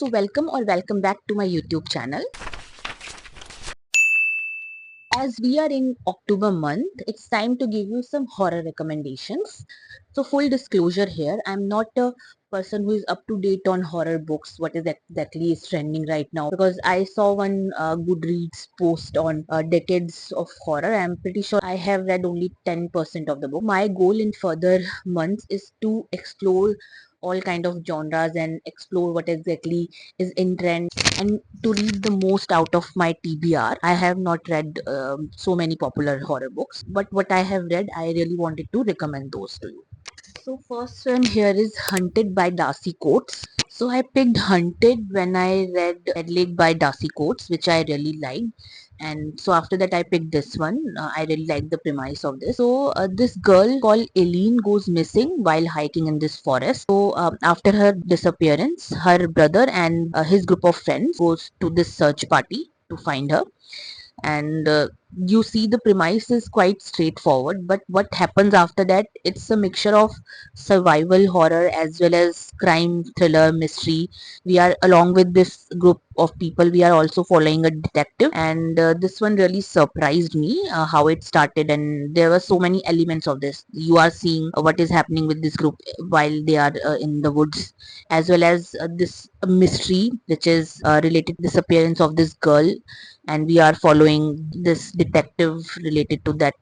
So welcome back to my YouTube channel. As we are in October month, it's time to give you some horror recommendations. So full disclosure here, I'm not a person who is up to date on horror books, what is exactly is trending right now, because I saw one Goodreads post on decades of horror. I'm pretty sure I have read only 10% of the book. My goal in further months is to explore all kind of genres and explore what exactly is in trend and to read the most out of my TBR. I have not read so many popular horror books, but what I have read, I really wanted to recommend those to you. So first one here is Hunted by Darcy Coates. So I picked Hunted when I read Adelaide by Darcy Coates, which I really liked. And so after that I picked this one. I really like the premise of this. So this girl called Eileen goes missing while hiking in this forest. So after her disappearance, her brother and his group of friends goes to this search party to find her. And you see the premise is quite straightforward, but what happens after that, it's a mixture of survival horror as well as crime thriller mystery. We are along with this group of people, we are also following a detective, and this one really surprised me how it started, and there were so many elements of this. You are seeing what is happening with this group while they are in the woods, as well as this mystery which is related to disappearance of this girl, and we are following this detective related to that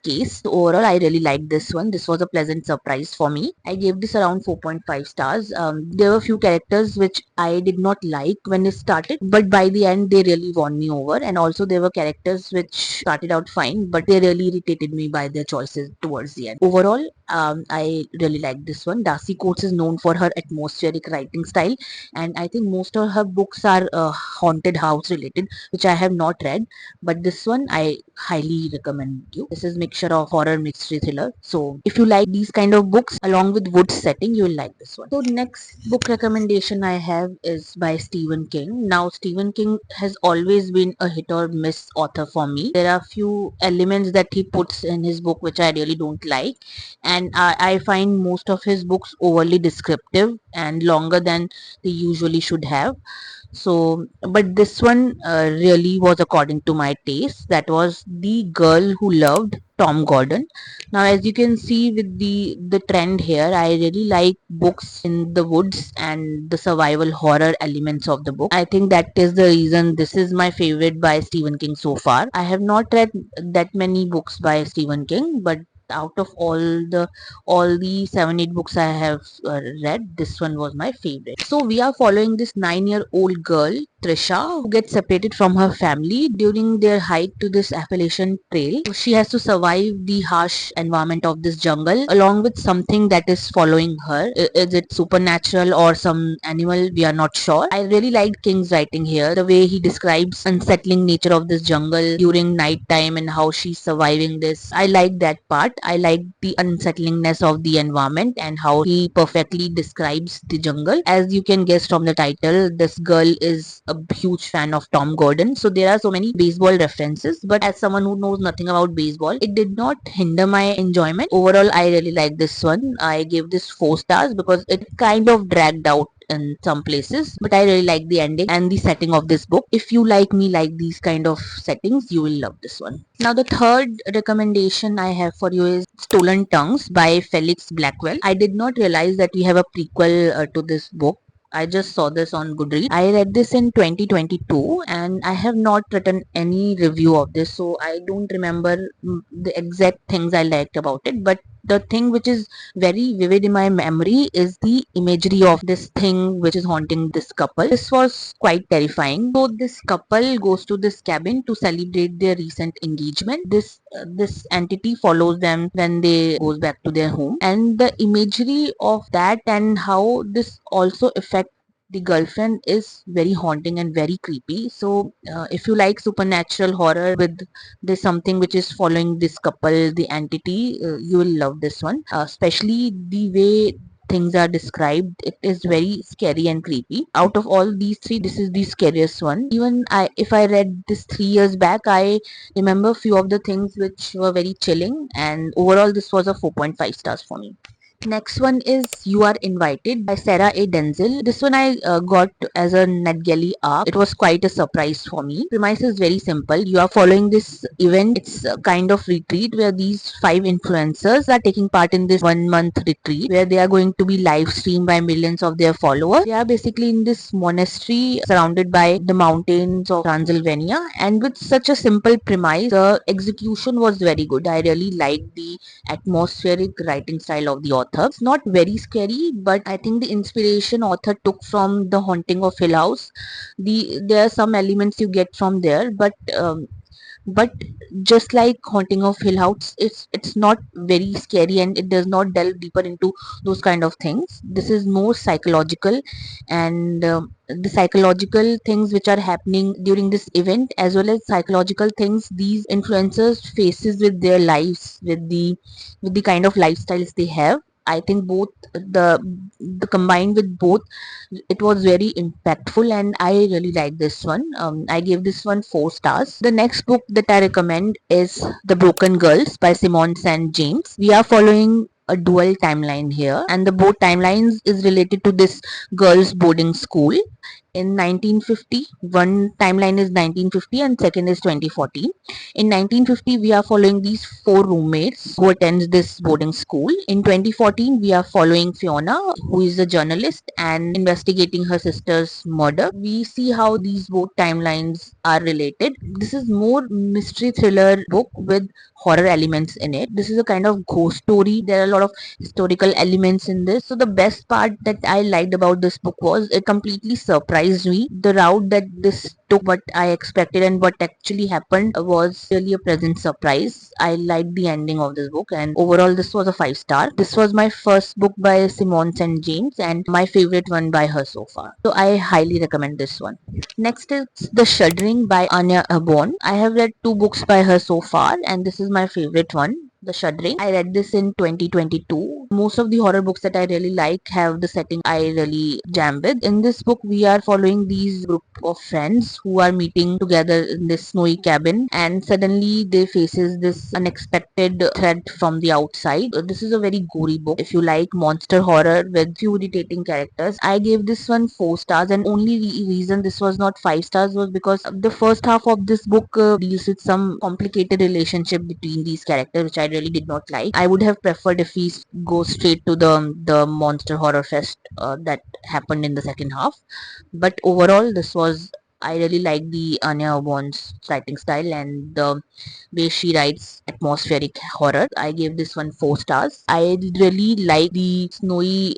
case. So overall, I really liked this one. This was a pleasant surprise for me. I gave this around 4.5 stars. There were a few characters which I did not like when it started, but by the end they really won me over. And also there were characters which started out fine, but they really irritated me by their choices towards the end. Overall, I really liked this one. Darcy Coates is known for her atmospheric writing style, and I think most of her books are haunted house related, which I have not read, but this one I highly recommend you. This is mixture of horror mystery thriller. So if you like these kind of books along with woods setting, you will like this one. So next book recommendation I have is by Stephen King. Now Stephen King has always been a hit or miss author for me. There are few elements that he puts in his book which I really don't like, and I find most of his books overly descriptive and longer than they usually should have. So but this one really was according to my taste. That was The Girl Who Loved Tom Gordon. Now as you can see with the trend here, I really like books in the woods and the survival horror elements of the book. I think that is the reason this is my favorite by Stephen King so far. I have not read that many books by Stephen King, but out of all the 7 8 books I have read, this one was my favorite. So we are following this 9-year-old girl Trisha, who gets separated from her family during their hike to this Appalachian Trail. She has to survive the harsh environment of this jungle along with something that is following her. Is it supernatural or some animal? We are not sure. I really liked King's writing here. The way he describes unsettling nature of this jungle during night time and how she's surviving this. I like that part. I like the unsettlingness of the environment and how he perfectly describes the jungle. As you can guess from the title, this girl is a huge fan of Tom Gordon. So there are so many baseball references, but as someone who knows nothing about baseball, it did not hinder my enjoyment. Overall, I really like this one. I gave this 4 stars because it kind of dragged out in some places, but I really like the ending and the setting of this book. If you like me like these kind of settings, you will love this one. Now the third recommendation I have for you is Stolen Tongues by Felix Blackwell. I did not realize that we have a prequel to this book. I just saw this on Goodreads. I read this in 2022 and I have not written any review of this, so I don't remember the exact things I liked about it. But the thing which is very vivid in my memory is the imagery of this thing which is haunting this couple. This was quite terrifying. So this couple goes to this cabin to celebrate their recent engagement. This entity follows them when they goes back to their home, and the imagery of that and how this also affects the girlfriend is very haunting and very creepy. So if you like supernatural horror with there's something which is following this couple, the entity, you will love this one, especially the way things are described. It is very scary and creepy. Out of all these three, this is the scariest one. Even if I read this 3 years back, I remember few of the things which were very chilling, and overall this was a 4.5 stars for me. Next one is You Are Invited by Sarah A. Denzel. This one I got as a NetGalley arc. It was quite a surprise for me. Premise is very simple. You are following this event. It's a kind of retreat where these 5 influencers are taking part in this 1 month retreat where they are going to be live streamed by millions of their followers. They are basically in this monastery surrounded by the mountains of Transylvania, and with such a simple premise, the execution was very good. I really liked the atmospheric writing style of the author. It's not very scary, but I think the inspiration author took from The Haunting of Hill House. There are some elements you get from there, but just like Haunting of Hill House, it's not very scary and it does not delve deeper into those kind of things. This is more psychological, and the psychological things which are happening during this event, as well as psychological things these influencers faces with their lives, with the kind of lifestyles they have. I think both the combined with both, it was very impactful and I really like this one. I gave this one 4 stars. The next book that I recommend is The Broken Girls by Simone St. James. We are following a dual timeline here, and the both timelines is related to this girls boarding school in 1950. One timeline is 1950 and second is 2014. In 1950, we are following these 4 roommates who attends this boarding school. In 2014, we are following Fiona, who is a journalist and investigating her sister's murder. We see how these both timelines are related. This is more mystery thriller book with horror elements in it. This is a kind of ghost story. There are a lot of historical elements in this. So the best part that I liked about this book was it completely surprised me. The route that this took what I expected and what actually happened was really a pleasant surprise. I liked the ending of this book, and overall this was a 5 star. This was my first book by Simone St. James and my favorite one by her so far. So I highly recommend this one. Next is The Shuddering by Anya Abon. I have read 2 books by her so far, and this is my favorite one. The Shuddering. I read this in 2022. Most of the horror books that I really like have the setting I really jam with. In this book, we are following these group of friends who are meeting together in this snowy cabin, and suddenly they faces this unexpected threat from the outside. This is a very gory book. If you like monster horror with few irritating characters, I gave this one 4 stars, and only reason this was not 5 stars was because the first half of this book deals with some complicated relationship between these characters, which I really did not like. I would have preferred if we go straight to the monster horror fest that happened in the second half. But overall, this was, I really like the Anya Obon's writing style and the way she writes atmospheric horror. I gave this one 4 stars. I really like the snowy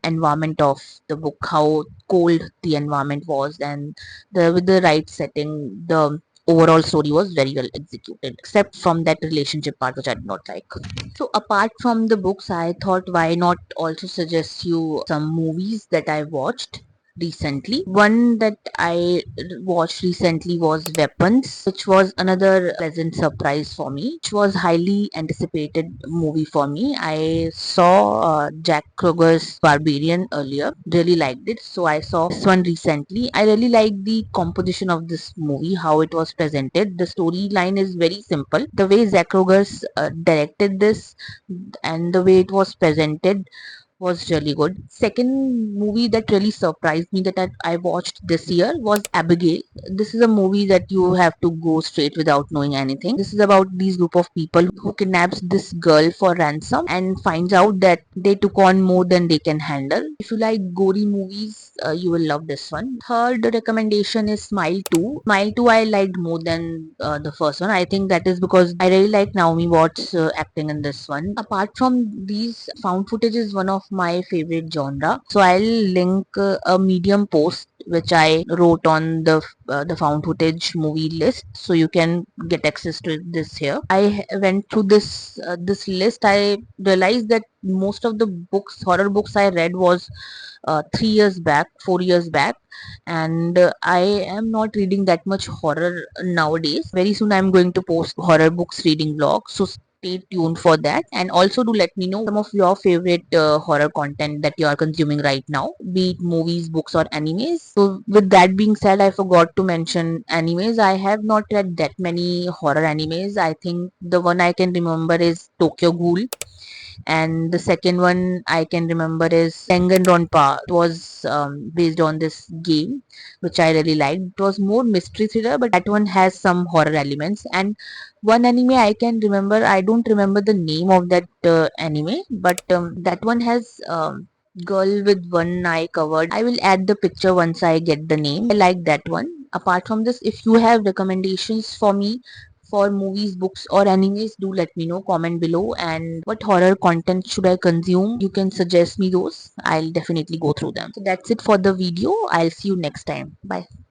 environment of the book, how cold the environment was, and with the right setting, the overall story was very well executed, except from that relationship part, which I did not like. So apart from the books, I thought why not also suggest you some movies that I watched recently. One that I watched recently was Weapons, which was another pleasant surprise for me, which was highly anticipated movie for me. I saw Jack Kruger's Barbarian earlier, really liked it, so I saw this one recently. I really liked the composition of this movie, how it was presented. The storyline is very simple. The way Jack Kruger's directed this and the way it was presented was really good. Second movie that really surprised me that I watched this year was Abigail. This is a movie that you have to go straight without knowing anything. This is about these group of people who kidnaps this girl for ransom and finds out that they took on more than they can handle. If you like gory movies, you will love this one. Third recommendation is Smile 2. Smile 2 I liked more than the first one. I think that is because I really like Naomi Watts acting in this one. Apart from these, found footage is one of my favorite genre. So I'll link a Medium post which I wrote on the found footage movie list, so you can get access to this here. I went through this list. I realized that most of the horror books I read was 3 years back, 4 years back, and I am not reading that much horror nowadays. Very soon I'm going to post horror books reading vlog, so stay tuned for that. And also do let me know some of your favorite horror content that you are consuming right now, be it movies, books, or animes. So with that being said, I forgot to mention animes. I have not read that many horror animes. I think the one I can remember is Tokyo Ghoul. And the second one I can remember is Danganronpa. It was based on this game, which I really liked. It was more mystery thriller, but that one has some horror elements. And one anime I can remember, I don't remember the name of that anime, but that one has girl with one eye covered. I will add the picture once I get the name. I like that one. Apart from this, if you have recommendations for me for movies, books, or animes, do let me know. Comment below. And what horror content should I consume? You can suggest me those. I'll definitely go through them. So that's it for the video. I'll see you next time. Bye.